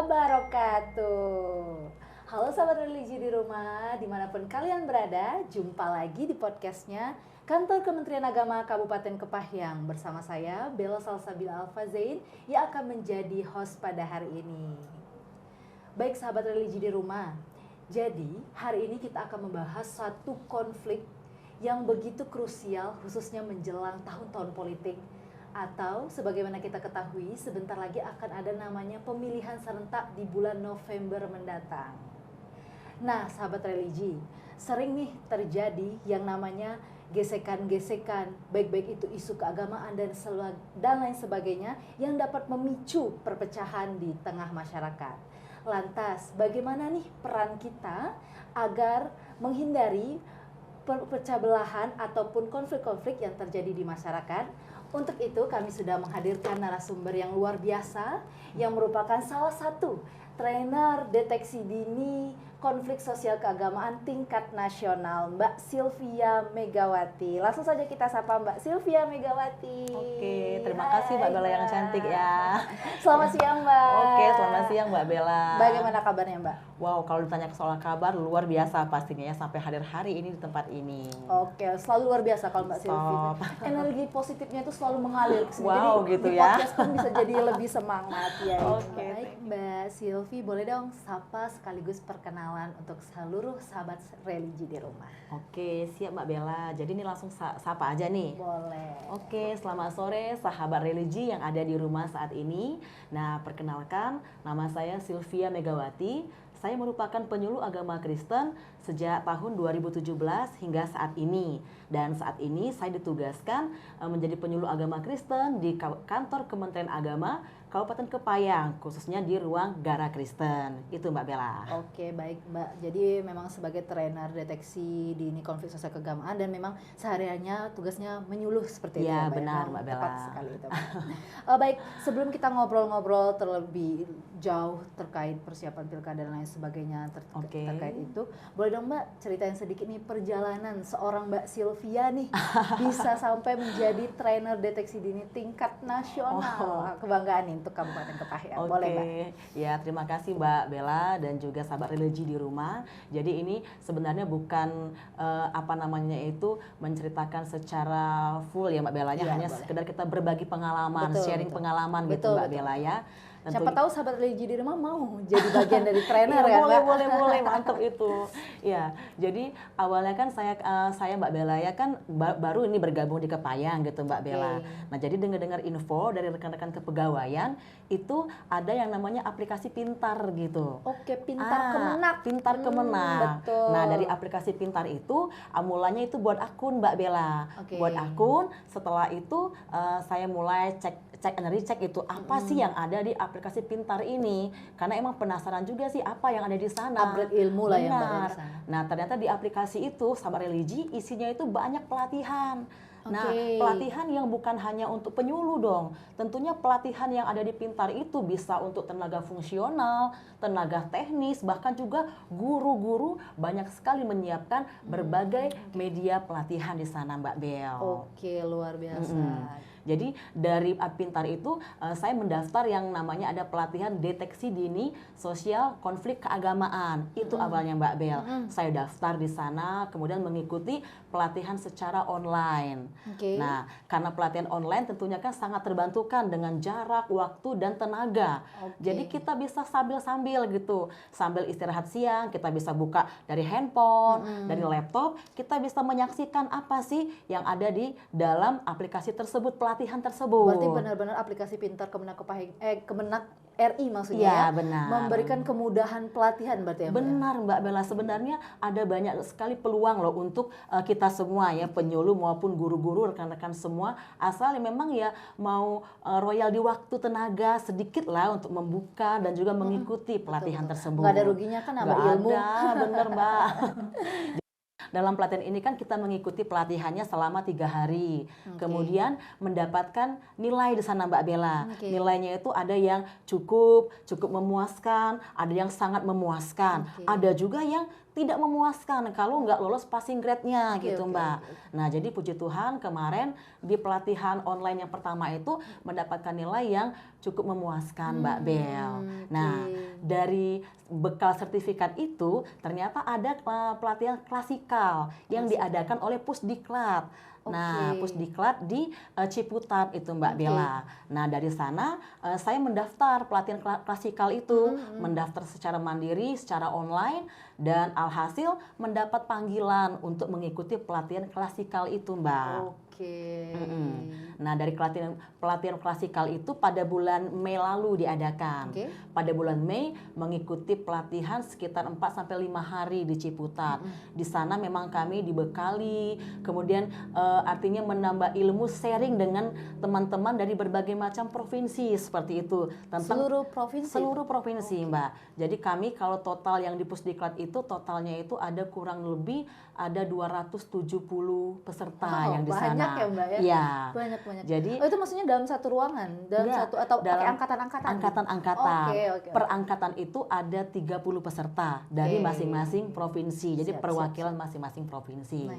wabarakatuh. Halo sahabat religi di rumah, dimanapun kalian berada, jumpa lagi di podcastnya Kantor Kementerian Agama Kabupaten Kepahyang bersama saya Bella Salsabila Alfazain yang akan menjadi host pada hari ini. Baik sahabat religi di rumah, jadi hari ini kita akan membahas satu konflik yang begitu krusial khususnya menjelang tahun-tahun politik. Atau sebagaimana kita ketahui sebentar lagi akan ada namanya pemilihan serentak di bulan November mendatang. Nah sahabat religi, sering nih terjadi yang namanya gesekan-gesekan, baik-baik itu isu keagamaan dan lain sebagainya yang dapat memicu perpecahan di tengah masyarakat. Lantas bagaimana nih peran kita agar menghindari pecah belahan ataupun konflik-konflik yang terjadi di masyarakat? Untuk itu kami sudah menghadirkan narasumber yang luar biasa yang merupakan salah satu trainer deteksi dini konflik sosial keagamaan tingkat nasional, Mbak Sylvia Megawati. Langsung saja kita sapa Mbak Sylvia Megawati. Oke, terima kasih Mbak Bella yang cantik ya. Selamat siang Mbak. Oke, selamat siang Mbak Bella. Bagaimana kabarnya Mbak? Wow, kalau ditanya soal kabar luar biasa pastinya ya sampai hadir hari ini di tempat ini. Oke, selalu luar biasa kalau Mbak Sylvia. Energi positifnya itu selalu mengalir ke sini. Wow, jadi gitu di ya. Podcast pun bisa jadi lebih semangat ya. Oke. Baik Mbak Sylvia, boleh dong sapa sekaligus perkenalan untuk seluruh sahabat religi di rumah. Oke, siap Mbak Bella. Jadi ini langsung sapa aja nih. Boleh. Oke, selamat sore sahabat religi yang ada di rumah saat ini. Nah, perkenalkan nama saya Sylvia Megawati. Saya merupakan penyuluh agama Kristen sejak tahun 2017 hingga saat ini. Dan saat ini saya ditugaskan menjadi penyuluh agama Kristen di kantor Kementerian Agama Kabupaten Kepahyang, khususnya di ruang Gara Kristen. Itu Mbak Bella. Oke, baik Mbak. Jadi memang sebagai trainer deteksi dini konflik sosial keagamaan dan memang sehariannya tugasnya menyuluh seperti itu Ya, Mbak. benar Nah, Mbak Bella. Tepat sekali itu. Baik, sebelum kita ngobrol-ngobrol terlebih jauh terkait persiapan pilkada dan lain sebagainya terkait itu, boleh dong Mbak ceritain sedikit nih perjalanan seorang Mbak Sylvia nih bisa sampai menjadi trainer deteksi dini tingkat nasional. Kebanggaan nih untuk Kabupaten Kepahyang. Boleh Mbak? Ya, terima kasih Mbak Bella dan juga sahabat religi di rumah. Jadi ini sebenarnya bukan menceritakan secara full ya Mbak Bella, Ya, hanya boleh. sekedar kita berbagi pengalaman, sharing pengalaman gitu Betul, Mbak betul. Bella ya. Siapa tahu sahabat religi di rumah mau jadi bagian dari trainer ya, boleh mantap itu. Ya, jadi awalnya kan saya Mbak Bella ya kan baru ini bergabung di Kepahyang gitu Mbak Bella. Nah, jadi dengar info dari rekan-rekan kepegawaian itu ada yang namanya aplikasi pintar gitu. Oke, pintar kemenak. Pintar kemenak. Betul. Nah, dari aplikasi pintar itu mulanya itu buat akun Mbak Bella. Oke. Buat akun, setelah itu saya mulai cek itu apa sih yang ada di aplikasi pintar ini, karena emang penasaran juga sih apa yang ada di sana. Upgrade ilmu lah yang ada di Benar. sana. Nah, ternyata di aplikasi itu sahabat religi isinya itu banyak pelatihan. Nah, Oke. pelatihan yang bukan hanya untuk penyuluh dong. Tentunya pelatihan yang ada di Pintar itu bisa untuk tenaga fungsional, tenaga teknis, bahkan juga guru-guru banyak sekali menyiapkan berbagai media pelatihan di sana Mbak Bel. Oke, luar biasa. Jadi dari Pintar itu saya mendaftar yang namanya ada pelatihan deteksi dini sosial konflik keagamaan. Itu awalnya Mbak Bel. Saya daftar di sana, kemudian mengikuti pelatihan secara online. Oke. Nah, karena pelatihan online tentunya kan sangat terbantukan dengan jarak, waktu, dan tenaga. Oke. Jadi kita bisa sambil-sambil gitu. Sambil istirahat siang, kita bisa buka dari handphone, dari laptop, kita bisa menyaksikan apa sih yang ada di dalam aplikasi tersebut, pelatihan tersebut. Berarti benar-benar aplikasi pintar Kemenak Kemenak RI maksudnya Ya, ya, benar. memberikan kemudahan pelatihan berarti ya Mbak? Benar Mbak Bella, sebenarnya ada banyak sekali peluang loh untuk kita semua ya, penyuluh maupun guru-guru, rekan-rekan semua, asal memang ya mau royal di waktu, tenaga sedikit lah untuk membuka dan juga mengikuti pelatihan tersebut. Nggak ada ruginya kan nambah Nggak ilmu. ada, bener Mbak. Dalam pelatihan ini kan kita mengikuti pelatihannya selama 3 hari. Kemudian mendapatkan nilai di sana Mbak Bella. Nilainya itu ada yang cukup memuaskan, ada yang sangat memuaskan. Ada juga yang tidak memuaskan kalau nggak lolos passing grade-nya gitu Mbak. Oke. Nah jadi puji Tuhan kemarin di pelatihan online yang pertama itu mendapatkan nilai yang cukup memuaskan Mbak Bel. Nah dari bekal sertifikat itu ternyata ada pelatihan klasikal yang diadakan oleh Pusdiklat. Nah, Pusdiklat di Ciputat itu Mbak Bella. Nah, dari sana saya mendaftar pelatihan klasikal itu, mendaftar secara mandiri, secara online, dan alhasil mendapat panggilan untuk mengikuti pelatihan klasikal itu Mbak. Nah, dari pelatihan klasikal itu pada bulan Mei lalu diadakan. Pada bulan Mei mengikuti pelatihan sekitar 4-5 hari di Ciputat. Di sana memang kami dibekali, kemudian artinya menambah ilmu, sharing dengan teman-teman dari berbagai macam provinsi seperti itu. Tentang seluruh provinsi Mbak. Jadi kami kalau total yang di Pusdiklat itu totalnya itu ada kurang lebih ada 270 peserta yang di sana. Banyak ya Mbak ya? Iya. Banyak. Jadi itu maksudnya dalam satu ruangan? Atau pakai angkatan-angkatan? Angkatan-angkatan. Per angkatan itu ada 30 peserta dari masing-masing provinsi. Jadi perwakilan masing-masing provinsi.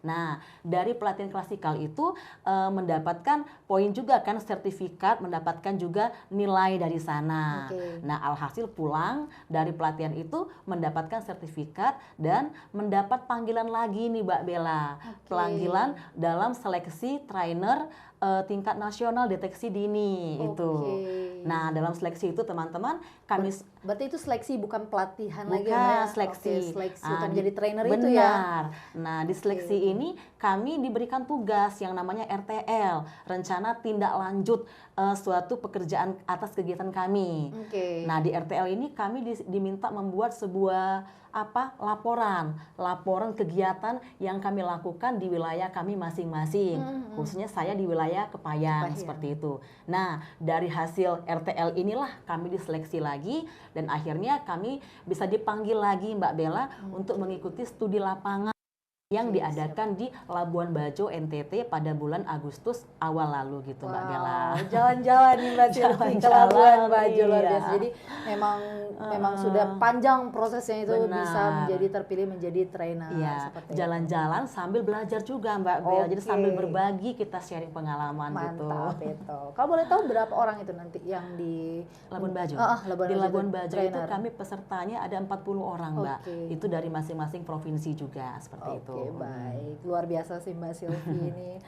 Nah, dari pelatihan klasikal itu mendapatkan poin juga kan, sertifikat, mendapatkan juga nilai dari sana. Nah, alhasil pulang dari pelatihan itu mendapatkan sertifikat dan mendapat panggilan lagi nih Mbak Bella. Panggilan dalam seleksi trainer tingkat nasional deteksi dini itu. Nah, dalam seleksi itu teman-teman kami berarti itu seleksi bukan pelatihan lagi ya? Seleksi. Seleksi untuk menjadi trainer benar. itu ya. Nah, di seleksi ini kami diberikan tugas yang namanya RTL, rencana tindak lanjut suatu pekerjaan atas kegiatan kami. Nah, di RTL ini kami diminta membuat sebuah laporan kegiatan yang kami lakukan di wilayah kami masing-masing. Khususnya saya di wilayah Kepayang seperti itu. Nah, dari hasil RTL inilah kami diseleksi lagi dan akhirnya kami bisa dipanggil lagi Mbak Bella untuk mengikuti studi lapangan yang diadakan di Labuan Bajo NTT pada bulan Agustus awal lalu gitu Mbak Bella. Jalan-jalan nih Mbak Silvi ke Labuan Bajo luar biasa. Jadi memang sudah panjang prosesnya itu bisa terpilih menjadi trainer. Jalan-jalan sambil belajar juga Mbak Bella. Jadi sambil berbagi kita sharing pengalaman gitu. Mantap itu. Kalau boleh tahu berapa orang itu nanti yang di Labuan Bajo? Di Labuan Bajo itu kami pesertanya ada 40 orang Mbak. Itu dari masing-masing provinsi juga seperti itu. Baik, luar biasa sih Mbak Silvi ini.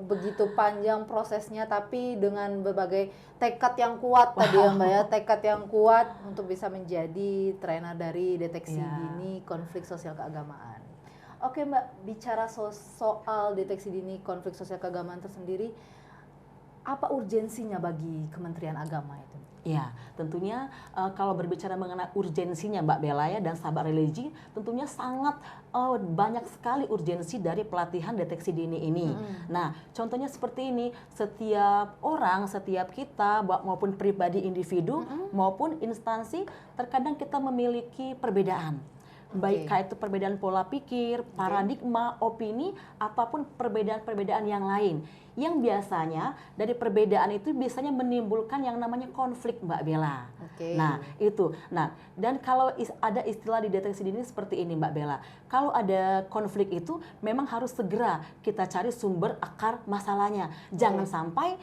Begitu panjang prosesnya tapi dengan berbagai tekad yang kuat tadi ya Mbak ya, tekad yang kuat untuk bisa menjadi trainer dari deteksi dini konflik sosial keagamaan. Oke Mbak, bicara soal deteksi dini konflik sosial keagamaan tersendiri, apa urgensinya bagi Kementerian Agama itu? Ya, tentunya kalau berbicara mengenai urgensinya Mbak Bella ya dan sahabat religi, tentunya sangat banyak sekali urgensi dari pelatihan deteksi dini ini. Nah, contohnya seperti ini, setiap orang, setiap kita maupun pribadi individu maupun instansi, terkadang kita memiliki perbedaan. Baik itu perbedaan pola pikir, paradigma, opini, ataupun perbedaan-perbedaan yang lain. Yang biasanya dari perbedaan itu biasanya menimbulkan yang namanya konflik Mbak Bella. Nah itu. Nah dan kalau ada istilah di deteksi dini seperti ini Mbak Bella. Kalau ada konflik itu memang harus segera kita cari sumber akar masalahnya. Jangan sampai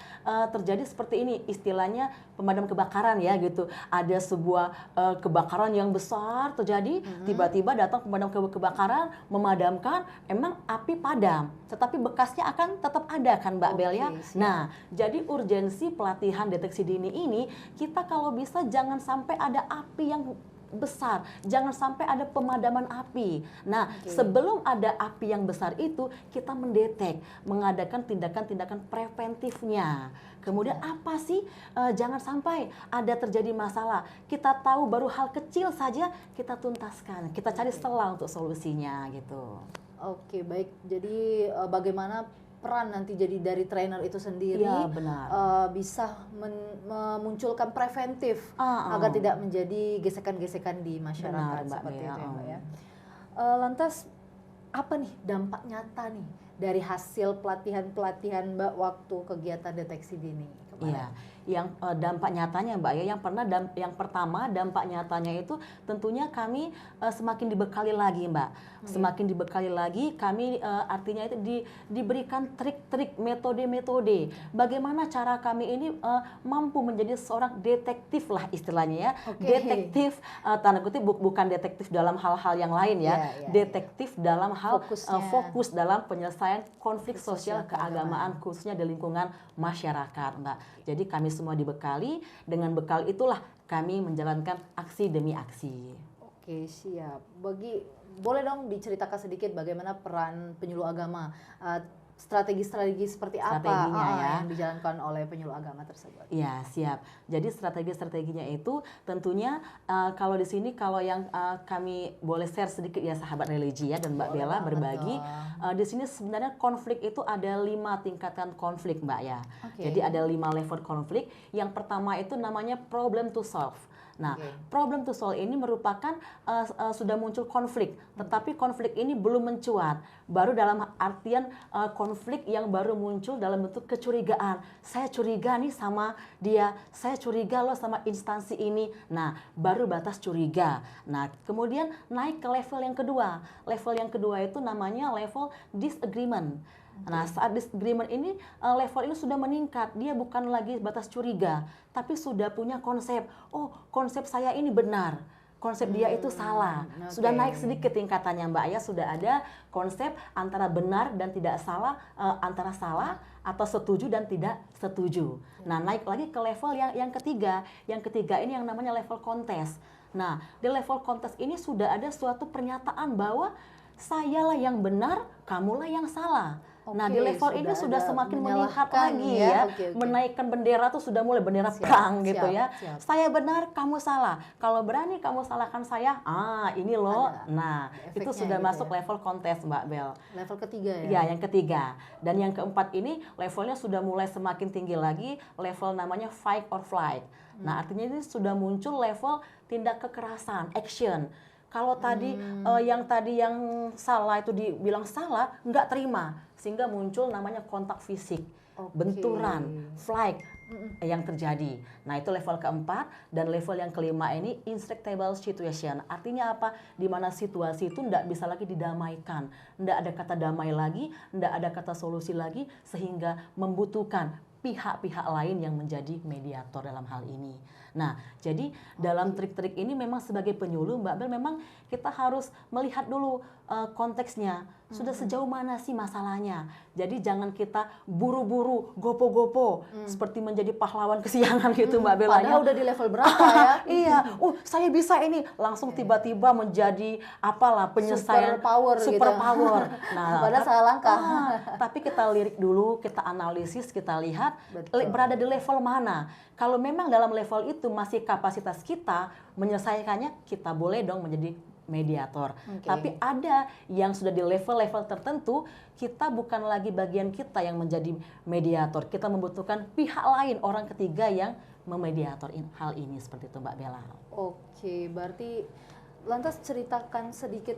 terjadi seperti ini, istilahnya pemadam kebakaran ya gitu. Ada sebuah kebakaran yang besar terjadi, tiba-tiba datang pemadam kebakaran memadamkan, emang api padam, tetapi bekasnya akan tetap ada kan Mbak Bel ya. Nah, jadi urgensi pelatihan deteksi dini ini kita kalau bisa jangan sampai ada api yang besar, jangan sampai ada pemadaman api. Nah, sebelum ada api yang besar itu kita mendetek, mengadakan tindakan-tindakan preventifnya. Kemudian apa sih? Jangan sampai ada terjadi masalah. Kita tahu baru hal kecil saja kita tuntaskan, kita cari celah untuk solusinya gitu. Oke, baik. Jadi bagaimana peran nanti jadi dari trainer itu sendiri bisa memunculkan preventif agar tidak menjadi gesekan-gesekan di masyarakat seperti itu ya Mbak ya. Lantas apa nih dampak nyata nih dari hasil pelatihan-pelatihan Mbak waktu kegiatan deteksi dini kemarin? yang dampak nyatanya Mbak ya, yang pertama dampak nyatanya itu tentunya kami semakin dibekali lagi Mbak, semakin dibekali lagi kami artinya itu diberikan trik-trik, metode-metode bagaimana cara kami ini mampu menjadi seorang detektif lah istilahnya ya, detektif tanda kutip bukan detektif dalam hal-hal yang lain ya, detektif dalam hal fokus dalam penyelesaian konflik sosial keagamaan khususnya di lingkungan masyarakat Mbak. Jadi kami semua dibekali, dengan bekal itulah kami menjalankan aksi demi aksi. Oke, siap. Boleh dong diceritakan sedikit bagaimana peran penyuluh agama, strategi-strategi seperti apa yang dijalankan oleh penyuluh agama tersebut? Ya, siap. Jadi strategi-strateginya itu tentunya kalau di sini kalau yang kami boleh share sedikit ya sahabat religi ya dan Mbak Bella berbagi. Di sini sebenarnya konflik itu ada 5 tingkatan konflik Mbak ya. Jadi ada 5 level konflik. Yang pertama itu namanya problem to solve. Nah, problem to solve ini merupakan sudah muncul konflik, tetapi konflik ini belum mencuat. Baru dalam artian konflik yang baru muncul dalam bentuk kecurigaan. Saya curiga nih sama dia, saya curiga loh sama instansi ini. Nah, baru batas curiga. Nah, kemudian naik ke level yang kedua. Level yang kedua itu namanya level disagreement. Nah, saat disagreement ini level ini sudah meningkat, dia bukan lagi batas curiga, tapi sudah punya konsep. Oh, konsep saya ini benar, konsep dia itu salah. Sudah naik sedikit tingkatannya Mbak ya, sudah ada konsep antara benar dan tidak salah, antara salah atau setuju dan tidak setuju. Nah, naik lagi ke level yang ketiga. Yang ketiga ini yang namanya level kontes. Nah, di level kontes ini sudah ada suatu pernyataan bahwa sayalah yang benar, kamulah yang salah. Nah, di level ini sudah semakin meningkat lagi ya. Menaikkan bendera tuh sudah mulai bendera perang gitu ya. Saya benar, kamu salah. Kalau berani kamu salahkan saya, ini loh. Nah, itu sudah masuk level kontes Mbak Bel. Level ketiga ya? Ya, yang ketiga. Dan yang keempat ini levelnya sudah mulai semakin tinggi lagi, level namanya fight or flight. Nah, artinya ini sudah muncul level tindak kekerasan, action. Kalau tadi yang salah itu dibilang salah, nggak terima. Sehingga muncul namanya kontak fisik, benturan, flight yang terjadi. Nah, itu level keempat. Dan level yang kelima ini intractable situation. Artinya apa? Di mana situasi itu nggak bisa lagi didamaikan. Nggak ada kata damai lagi, nggak ada kata solusi lagi. Sehingga membutuhkan pihak-pihak lain yang menjadi mediator dalam hal ini. Nah, jadi dalam trik-trik ini memang sebagai penyuluh Mbak Bel memang kita harus melihat dulu konteksnya. Sudah sejauh mana sih masalahnya? Jadi jangan kita buru-buru, gopo-gopo seperti menjadi pahlawan kesiangan gitu Mbak Bel. Padahal udah di level berapa ya? Iya, saya bisa ini. Langsung tiba-tiba menjadi apalah penyelesaian super power. Nah, padahal salah langkah. Tapi kita lirik dulu, kita analisis, kita lihat berada di level mana. Kalau memang dalam level itu masih kapasitas kita menyelesaikannya, kita boleh dong menjadi mediator. Tapi ada yang sudah di level-level tertentu, kita bukan lagi bagian kita yang menjadi mediator. Kita membutuhkan pihak lain, orang ketiga yang memediator hal ini, seperti itu Mbak Bella. Oke, berarti lantas ceritakan sedikit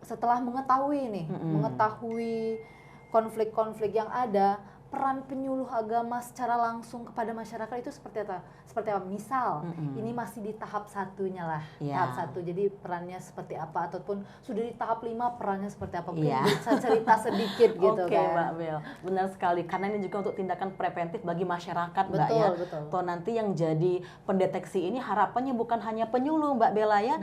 setelah mengetahui mengetahui konflik-konflik yang ada, peran penyuluh agama secara langsung kepada masyarakat itu seperti apa? Misal, ini masih di tahap satunya lah, tahap 1. Jadi perannya seperti apa? Ataupun sudah di tahap 5 perannya seperti apa? Mungkin bisa cerita sedikit gitu Oke, Mbak Bel, benar sekali. Karena ini juga untuk tindakan preventif bagi masyarakat Mbak ya. Toh nanti yang jadi pendeteksi ini harapannya bukan hanya penyuluh Mbak Bella ya.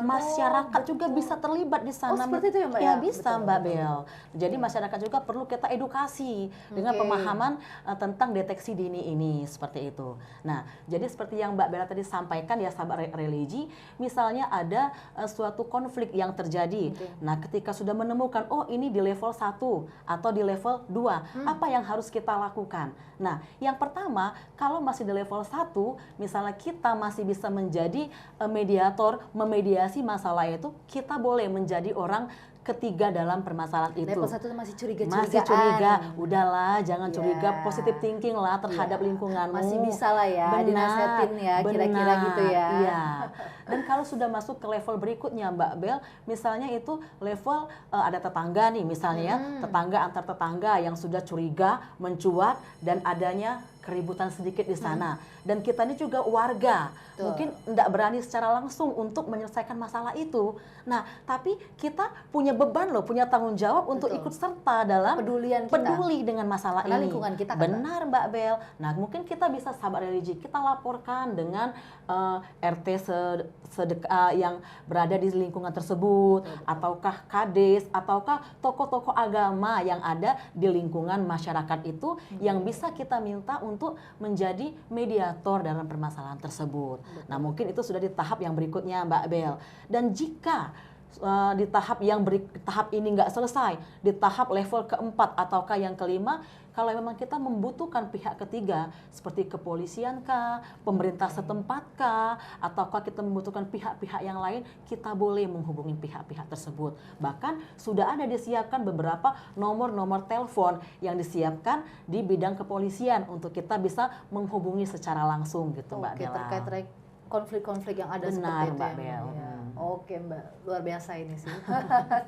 Masyarakat juga bisa terlibat di sana. Seperti itu ya Mbak? Ya bisa Mbak Bel. Jadi masyarakat juga perlu kita edukasi dengan pemahaman tentang deteksi dini ini, seperti itu. Nah, jadi seperti yang Mbak Bella tadi sampaikan ya sahabat religi, misalnya ada suatu konflik yang terjadi. Nah, ketika sudah menemukan, oh ini di level 1 atau di level 2, apa yang harus kita lakukan? Nah, yang pertama, kalau masih di level 1, misalnya kita masih bisa menjadi mediator, memediasi masalah itu, kita boleh menjadi orang ketiga dalam permasalahan itu. Level 1 itu masih curiga-curigaan. Masih curiga, udahlah jangan curiga, positive thinking lah terhadap lingkunganmu. Masih bisa lah ya, dinasehatin ya, kira-kira gitu ya. Iya. Dan kalau sudah masuk ke level berikutnya Mbak Bel, misalnya itu level ada tetangga nih misalnya ya, tetangga antar tetangga yang sudah curiga, mencuat dan adanya keributan sedikit di sana. Dan kita ini juga warga, mungkin tidak berani secara langsung untuk menyelesaikan masalah itu. Nah, tapi kita punya beban loh, punya tanggung jawab untuk ikut serta dalam peduli dengan masalah karena ini. Lingkungan kita kan, benar Mbak Bel. Nah, mungkin kita bisa sahabat religi, kita laporkan dengan RT yang berada di lingkungan tersebut, ataukah kades, ataukah tokoh-tokoh agama yang ada di lingkungan masyarakat itu yang bisa kita minta untuk menjadi mediator dalam permasalahan tersebut. Nah, mungkin itu sudah di tahap yang berikutnya Mbak Bel. Dan jika di tahap ini nggak selesai, di tahap level keempat ataukah yang kelima, kalau memang kita membutuhkan pihak ketiga seperti kepolisian kah, pemerintah setempat kah, ataukah kita membutuhkan pihak-pihak yang lain, kita boleh menghubungi pihak-pihak tersebut. Bahkan sudah ada disiapkan beberapa nomor-nomor telepon yang disiapkan di bidang kepolisian untuk kita bisa menghubungi secara langsung gitu Mbak Bella. Terkait konflik-konflik yang ada benar, seperti itu Mbak ya. Bel. Oke Mbak, luar biasa ini sih.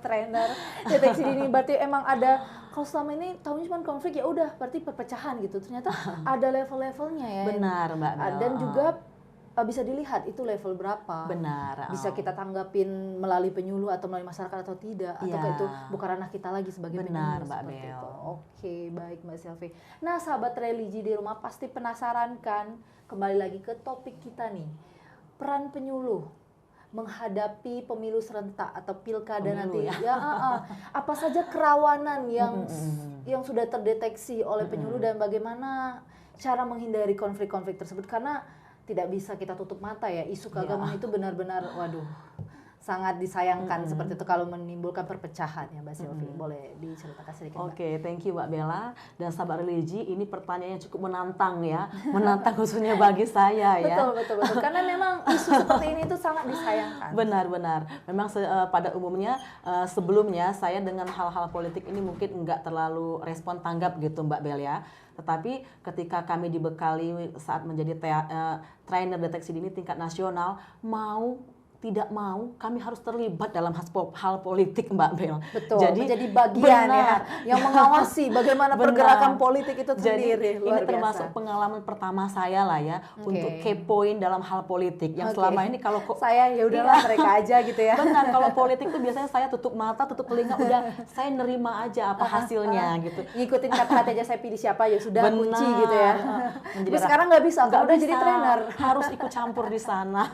Trainer deteksi dini, berarti emang ada, kalau selama ini tahunya cuma konflik ya udah berarti perpecahan gitu. Ternyata ada level-levelnya ya. Benar Mbak Bel. Dan juga bisa dilihat itu level berapa. Benar. Bisa kita tanggapin melalui penyuluh atau melalui masyarakat atau tidak, ataukah itu bukan ranah kita lagi sebagai penyuluh. Benar Mbak Bel. Oke, baik Mbak Sylvie. Nah, sahabat religi di rumah pasti penasaran kan? Kembali lagi ke topik kita nih. Peran penyuluh menghadapi pemilu serentak atau pilkada nanti ya, apa saja kerawanan yang sudah terdeteksi oleh penyuluh dan bagaimana cara menghindari konflik-konflik tersebut, karena tidak bisa kita tutup mata ya, isu keagamaan itu benar-benar waduh sangat disayangkan seperti itu kalau menimbulkan perpecahan ya Mbak Sylvie. Boleh diceritakan sedikit Mbak? Oke, thank you Mbak Bella. Dan sahabat religi, ini pertanyaan yang cukup menantang ya, menantang khususnya bagi saya ya. Betul. Karena memang isu seperti ini itu sangat disayangkan. Benar. Memang pada umumnya sebelumnya saya dengan hal-hal politik ini mungkin enggak terlalu respon tanggap gitu Mbak Bella ya. Tetapi ketika kami dibekali saat menjadi trainer deteksi dini tingkat nasional, tidak mau, kami harus terlibat dalam hal politik Mbak Bel. Betul, menjadi bagian ya, yang mengawasi bagaimana pergerakan politik itu sendiri. Jadi ini termasuk pengalaman pertama saya lah ya, untuk kepoin dalam hal politik. Yang selama ini kalau saya ya udahlah mereka aja gitu ya. Benar, kalau politik tuh biasanya saya tutup mata, tutup telinga, udah saya nerima aja apa hasilnya gitu. Ngikutin kata-kata aja, saya pilih siapa ya sudah, kunci gitu ya. Tapi sekarang nggak bisa, udah jadi trainer. Harus ikut campur di sana.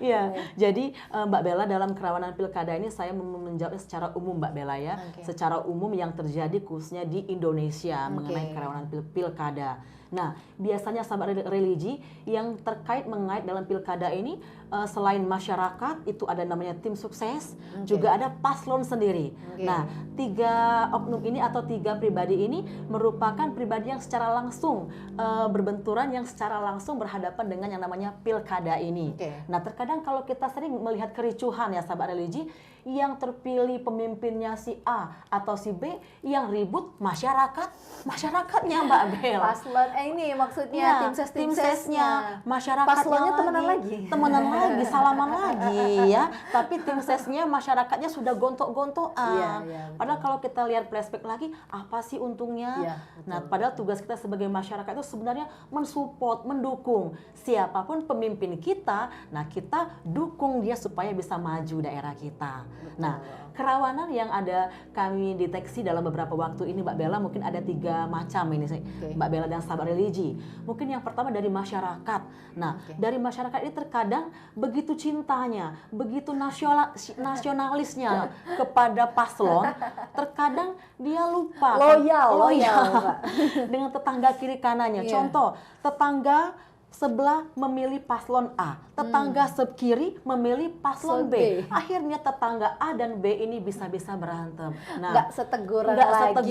Iya. Jadi Mbak Bella, dalam kerawanan pilkada ini saya menjawabnya secara umum Mbak Bella ya, secara umum yang terjadi khususnya di Indonesia mengenai kerawanan pilkada. Nah, biasanya sahabat religi yang mengait dalam pilkada ini selain masyarakat itu ada namanya tim sukses, juga ada paslon sendiri. Nah, 3 oknum ini atau 3 pribadi ini merupakan pribadi yang secara langsung berbenturan, yang secara langsung berhadapan dengan yang namanya pilkada ini. Nah, terkadang kalau kita sering melihat kericuhan ya sahabat religi, yang terpilih pemimpinnya si A atau si B, yang ribut masyarakatnya Mbak Bel. Paslon ini maksudnya tim sesnya. Masyarakatnya paslonnya temenan lagi, salaman lagi ya. Tapi tim sesnya masyarakatnya sudah gontok-gontokan. Padahal kalau kita lihat flashback lagi, apa sih untungnya? Nah, padahal tugas kita sebagai masyarakat itu sebenarnya mensupport, mendukung siapapun pemimpin kita. Nah, kita dukung dia supaya bisa maju daerah kita. Nah, kerawanan yang ada kami deteksi dalam beberapa waktu ini Mbak Bella, mungkin ada 3 macam ini Mbak Bella dan sahabat religi. Mungkin yang pertama dari masyarakat. Nah, dari masyarakat ini terkadang begitu cintanya, begitu nasionalisnya kepada paslon, terkadang dia lupa loyal dengan tetangga kiri kanannya. Contoh, tetangga sebelah memilih paslon A, tetangga kiri memilih paslon B. Akhirnya tetangga A dan B ini bisa-bisa berantem. Nah, nggak seteguran lagi.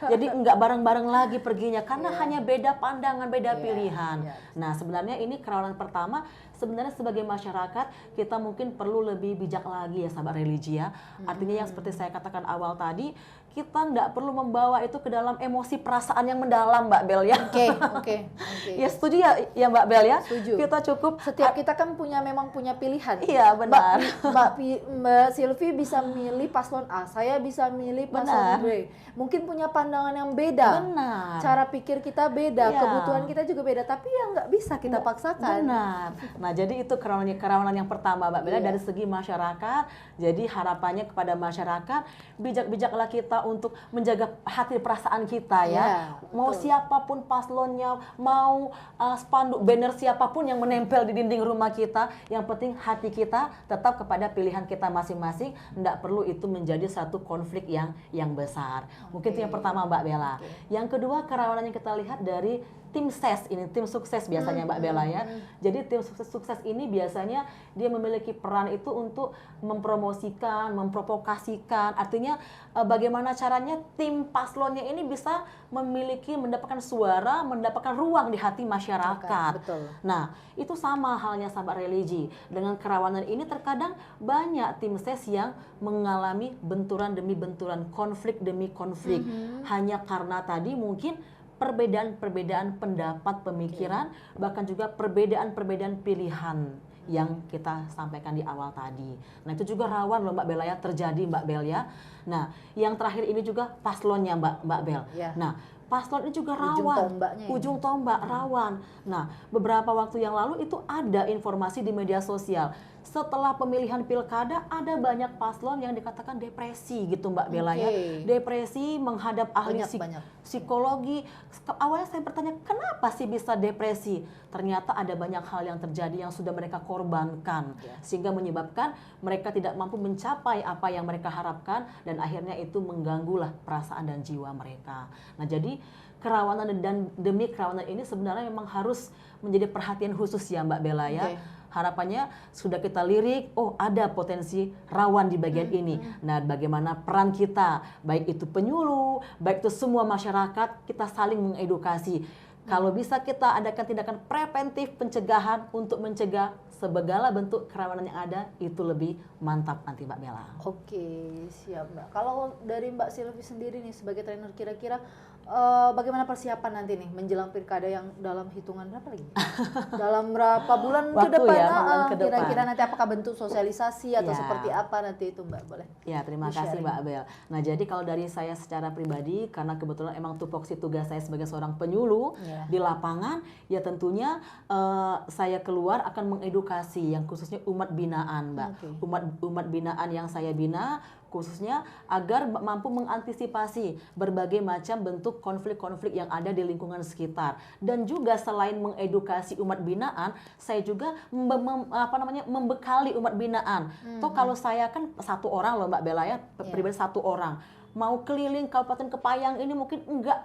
Jadi nggak bareng-bareng lagi perginya karena hanya beda pandangan, beda pilihan. Nah, sebenarnya ini kerawanan pertama sebenarnya sebagai masyarakat kita mungkin perlu lebih bijak lagi ya sahabat religi ya. Artinya yang seperti saya katakan awal tadi, kita nggak perlu membawa itu ke dalam emosi perasaan yang mendalam, Mbak Bel ya. Oke. Ya setuju ya Mbak Bel ya. Setuju. Kita cukup Setiap kita kan memang punya pilihan. Iya benar. Mbak Silvi bisa milih paslon A, saya bisa milih paslon B. Mungkin punya pandangan yang beda. Benar. Cara pikir kita beda, Iya. kebutuhan kita juga beda, tapi ya nggak bisa kita paksakan. Benar. Nah, jadi itu kerawanan yang pertama, Mbak Bella, Iya. dari segi masyarakat. Jadi harapannya kepada masyarakat, bijak-bijaklah kita untuk menjaga hati perasaan kita ya. Iya, Mau betul. siapapun paslonnya, mau spanduk banner siapapun yang menempel di dinding rumah kita, yang penting hati kita tetap kepada pilihan kita masing-masing. Nggak perlu itu menjadi satu konflik yang besar. Mungkin itu yang pertama, Mbak Bella. Yang kedua, kerawanan yang kita lihat dari tim SES ini, tim sukses biasanya Mbak Bella ya. Jadi tim sukses ini biasanya dia memiliki peran itu untuk mempromosikan, memprovokasikan. Artinya bagaimana caranya tim paslonnya ini bisa mendapatkan suara, mendapatkan ruang di hati masyarakat. Betul. Nah, itu sama halnya sahabat religi. Dengan kerawanan ini terkadang banyak tim SES yang mengalami benturan demi benturan, konflik demi konflik. Hanya karena tadi mungkin perbedaan pendapat, pemikiran, bahkan juga perbedaan pilihan yang kita sampaikan di awal tadi. Nah, itu juga rawan loh Mbak Bella ya, terjadi Mbak Bel ya. Nah, yang terakhir ini juga paslonnya Mbak Bel. Ya. Nah, paslon ini juga Ujung rawan. tombaknya ini. Ujung tombak rawan. Nah, beberapa waktu yang lalu itu ada informasi di media sosial. Setelah pemilihan pilkada ada banyak paslon yang dikatakan depresi gitu Mbak Bella ya. Depresi menghadap ahli Banyak. psikologi. Awalnya saya bertanya, kenapa sih bisa depresi? Ternyata ada banyak hal yang terjadi yang sudah mereka korbankan. Sehingga menyebabkan mereka tidak mampu mencapai apa yang mereka harapkan dan akhirnya itu mengganggulah perasaan dan jiwa mereka. Nah, jadi kerawanan dan demi kerawanan ini sebenarnya memang harus menjadi perhatian khusus ya Mbak Bella ya. Harapannya sudah kita lirik, oh ada potensi rawan di bagian ini. Nah, bagaimana peran kita, baik itu penyuluh, baik itu semua masyarakat, kita saling mengedukasi. Kalau bisa kita adakan tindakan preventif pencegahan untuk mencegah segala bentuk kerawanan yang ada, itu lebih mantap nanti Mbak Bella. Oke, siap Mbak. Kalau dari Mbak Silvi sendiri nih sebagai trainer, kira-kira bagaimana persiapan nanti nih menjelang pilkada yang dalam hitungan berapa lagi? Dalam berapa bulan ke Waktu depan? ya, bulan ke depan. Kira-kira nanti apakah bentuk sosialisasi atau Ya. seperti apa nanti itu Mbak, boleh? Ya, terima kasih Mbak Bel. Nah, jadi kalau dari saya secara pribadi, karena kebetulan emang tupoksi tugas saya sebagai seorang penyuluh di lapangan, ya tentunya saya keluar akan mengedukasi yang khususnya umat binaan, Mbak. Umat binaan yang saya bina khususnya agar mampu mengantisipasi berbagai macam bentuk konflik-konflik yang ada di lingkungan sekitar. Dan juga selain mengedukasi umat binaan, saya juga membekali umat binaan. Toh kalau saya kan satu orang loh Mbak Bella ya, pribadi satu orang. Mau keliling Kabupaten Kepayang ini mungkin enggak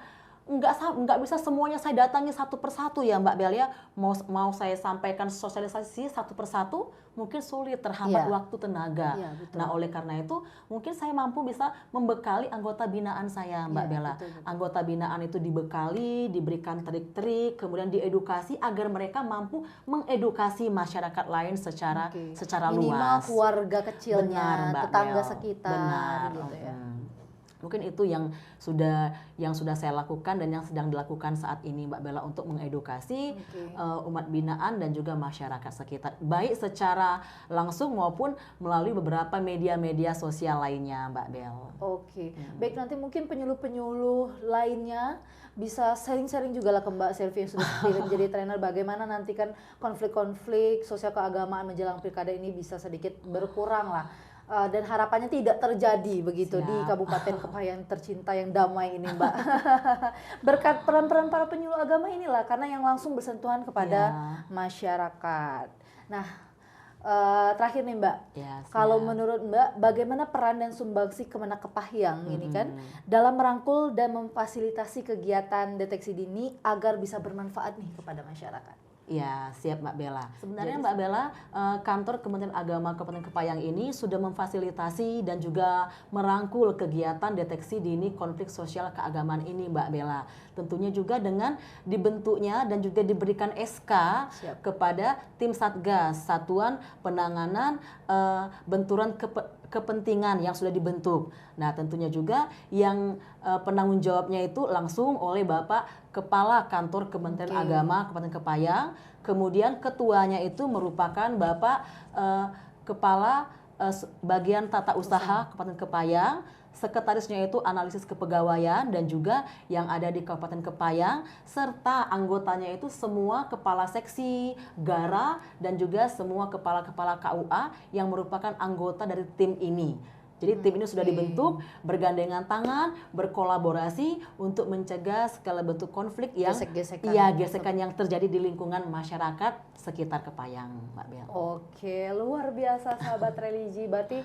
bisa semuanya saya datangi satu persatu ya Mbak Bel ya. Mau saya sampaikan sosialisasi satu persatu mungkin sulit, terhambat waktu, tenaga. Nah, oleh karena itu mungkin saya mampu bisa membekali anggota binaan saya Mbak Bella. Anggota binaan itu dibekali, diberikan trik-trik, kemudian diedukasi agar mereka mampu mengedukasi masyarakat lain secara luas. Minimal keluarga kecilnya, Benar, Mbak tetangga Bel. sekitar gitu ya. Mungkin itu yang sudah saya lakukan dan yang sedang dilakukan saat ini Mbak Bella untuk mengedukasi umat binaan dan juga masyarakat sekitar, baik secara langsung maupun melalui beberapa media-media sosial lainnya Mbak Bel. Baik, nanti mungkin penyuluh-penyuluh lainnya bisa sharing-sharing juga lah ke Mbak Silvi yang sudah terpilih menjadi trainer, bagaimana nanti kan konflik-konflik sosial keagamaan menjelang pilkada ini bisa sedikit berkurang lah. Dan harapannya tidak terjadi begitu di Kabupaten Kepayang tercinta yang damai ini Mbak. Berkat peran-peran para penyuluh agama inilah, karena yang langsung bersentuhan kepada masyarakat. Nah, terakhir nih Mbak, kalau menurut Mbak, bagaimana peran dan sumbangsi Kemenak Kepayang ini kan dalam merangkul dan memfasilitasi kegiatan deteksi dini agar bisa bermanfaat nih kepada masyarakat? Ya, siap Mbak Bella. Sebenarnya Jadi Mbak Bella, kantor Kementerian Agama Kabupaten Kepayang ini sudah memfasilitasi dan juga merangkul kegiatan deteksi dini konflik sosial keagamaan ini Mbak Bella. Tentunya juga dengan dibentuknya dan juga diberikan SK Siap. kepada tim Satgas, Satuan Penanganan Benturan Kepentingan yang sudah dibentuk. Nah, tentunya juga yang penanggung jawabnya itu langsung oleh Bapak Kepala Kantor Kementerian Agama Kabupaten Kepayang, kemudian ketuanya itu merupakan Bapak Kepala Bagian Tata Usaha Kabupaten Kepayang, sekretarisnya itu analisis kepegawaian dan juga yang ada di Kabupaten Kepayang, serta anggotanya itu semua kepala seksi, gara, dan juga semua kepala-kepala KUA yang merupakan anggota dari tim ini. Jadi tim ini sudah dibentuk, bergandengan tangan, berkolaborasi untuk mencegah segala bentuk konflik yang gesekan yang terjadi di lingkungan masyarakat sekitar Kepayang, Mbak Bel. Oke, luar biasa sahabat religi. Berarti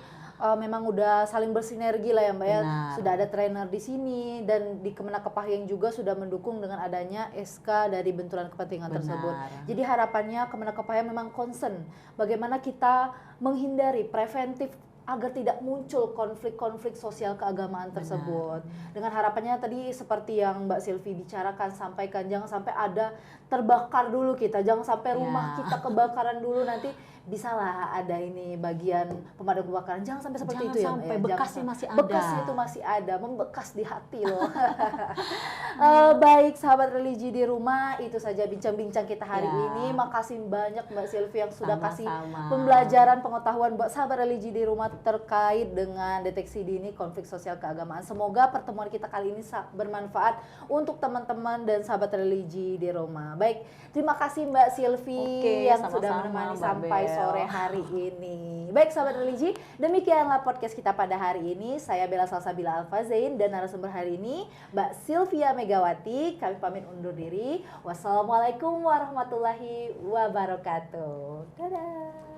memang udah saling bersinergi lah ya Mbak ya. Benar. Sudah ada trainer di sini dan di Kemenak Kepayang juga sudah mendukung dengan adanya SK dari benturan kepentingan tersebut. Jadi harapannya Kemenak Kepayang memang concern bagaimana kita menghindari preventif agar tidak muncul konflik-konflik sosial keagamaan tersebut. Dengan harapannya tadi seperti yang Mbak Silvi bicarakan, sampaikan, jangan sampai ada terbakar dulu kita, jangan sampai rumah kita kebakaran dulu, nanti bisalah ada ini bagian pemadam kebakaran, jangan sampai seperti itu ya. Sampai bekasnya masih ada. Bekasnya itu masih ada, membekas di hati loh. Baik sahabat religi di rumah, itu saja bincang-bincang kita hari ini. Makasih banyak Mbak Silvi yang sudah kasih pembelajaran, pengetahuan buat sahabat religi di rumah terkait dengan deteksi dini konflik sosial keagamaan. Semoga pertemuan kita kali ini bermanfaat untuk teman-teman dan sahabat religi di rumah. Baik, terima kasih Mbak Silvi yang sudah menemani sampai sore hari ini. Baik sahabat religi, demikianlah podcast kita pada hari ini. Saya Bella Salsabila Alfazain dan narasumber hari ini Mbak Silvia Megawati. Kami pamit undur diri. Wassalamualaikum warahmatullahi wabarakatuh. Dadah.